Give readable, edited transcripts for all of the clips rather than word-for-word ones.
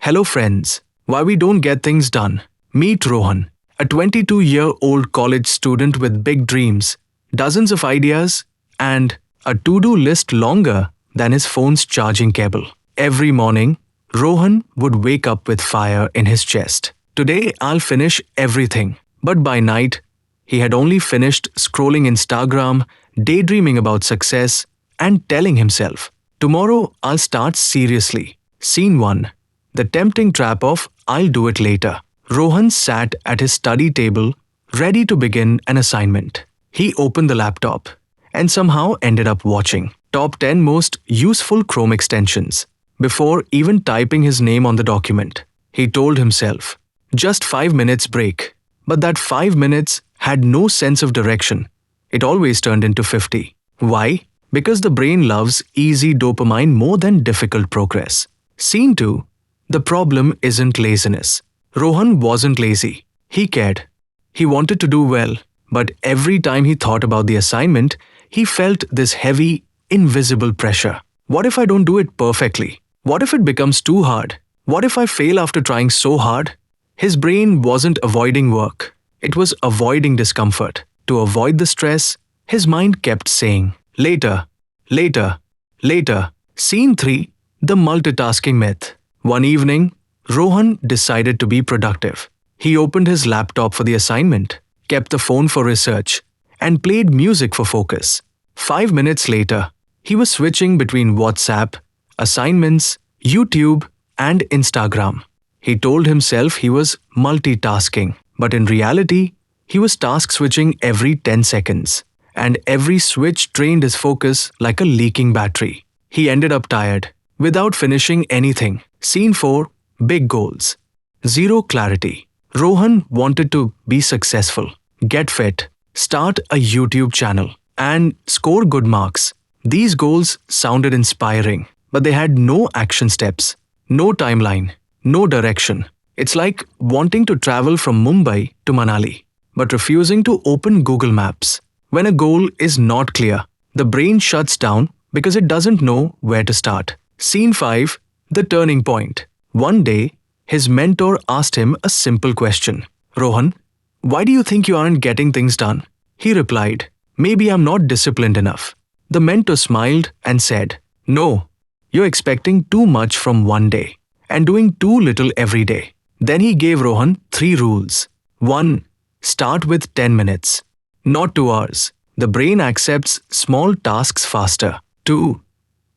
Hello friends, why we don't get things done. Meet Rohan, a 22-year-old college student with big dreams, dozens of ideas, and a to-do list longer than his phone's charging cable. Every morning, Rohan would wake up with fire in his chest. Today I'll finish everything. But by night, he had only finished scrolling Instagram, daydreaming about success, and telling himself, tomorrow I'll start seriously. Scene 1. The tempting trap of I'll do it later. Rohan sat at his study table, ready to begin an assignment. He opened the laptop and somehow ended up watching top 10 most useful Chrome extensions. Before even typing his name on the document, he told himself, just 5 minutes break. But that 5 minutes had no sense of direction. It always turned into 50. Why? Because the brain loves easy dopamine more than difficult progress. Scene 2. The problem isn't laziness. Rohan wasn't lazy. He cared. He wanted to do well. But every time he thought about the assignment, he felt this heavy, invisible pressure. What if I don't do it perfectly? What if it becomes too hard? What if I fail after trying so hard? His brain wasn't avoiding work. It was avoiding discomfort. To avoid the stress, his mind kept saying, later, later, later. Scene 3. The multitasking myth. One evening, Rohan decided to be productive. He opened his laptop for the assignment, kept the phone for research, and played music for focus. 5 minutes later, he was switching between WhatsApp, assignments, YouTube, and Instagram. He told himself he was multitasking, but in reality, he was task switching every 10 seconds, and every switch drained his focus like a leaking battery. He ended up tired, without finishing anything. Scene 4. Big goals. Zero clarity. Rohan wanted to be successful, get fit, start a YouTube channel, and score good marks. These goals sounded inspiring, but they had no action steps, no timeline, no direction. It's like wanting to travel from Mumbai to Manali, but refusing to open Google Maps. When a goal is not clear, the brain shuts down because it doesn't know where to start. Scene 5. The turning point. One day, his mentor asked him a simple question. Rohan, why do you think you aren't getting things done? He replied, maybe I'm not disciplined enough. The mentor smiled and said, no, you're expecting too much from one day and doing too little every day. Then he gave Rohan 3 rules. 1. Start with 10 minutes, not 2 hours. The brain accepts small tasks faster. 2.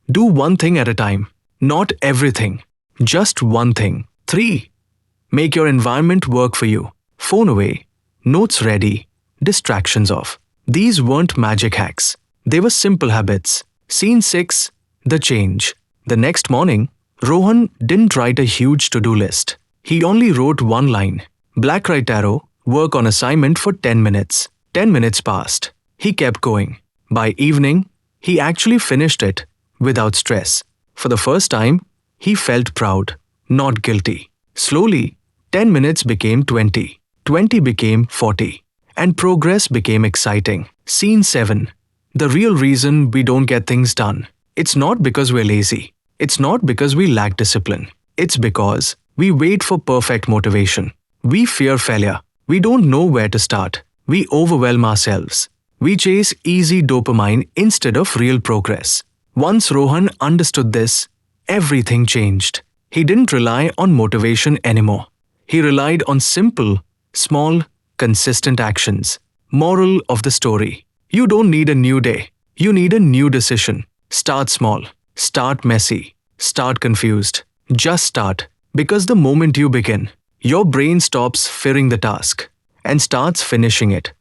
Do one thing at a time, not everything, just one thing. 3. Make your environment work for you. Phone away, notes ready, distractions off. These weren't magic hacks. They were simple habits. Scene 6. The change. The next morning, Rohan didn't write a huge to-do list. He only wrote one line. Black right arrow, work on assignment for 10 minutes. 10 minutes passed. He kept going. By evening, he actually finished it without stress. For the first time, he felt proud, not guilty. Slowly, 10 minutes became 20. 20 became 40. And progress became exciting. Scene 7. The real reason we don't get things done. It's not because we're lazy. It's not because we lack discipline. It's because we wait for perfect motivation. We fear failure. We don't know where to start. We overwhelm ourselves. We chase easy dopamine instead of real progress. Once Rohan understood this, everything changed. He didn't rely on motivation anymore. He relied on simple, small, consistent actions. Moral of the story. You don't need a new day. You need a new decision. Start small. Start messy. Start confused. Just start. Because the moment you begin, your brain stops fearing the task and starts finishing it.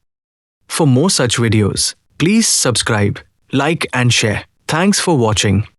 For more such videos, please subscribe, like and share. Thanks for watching.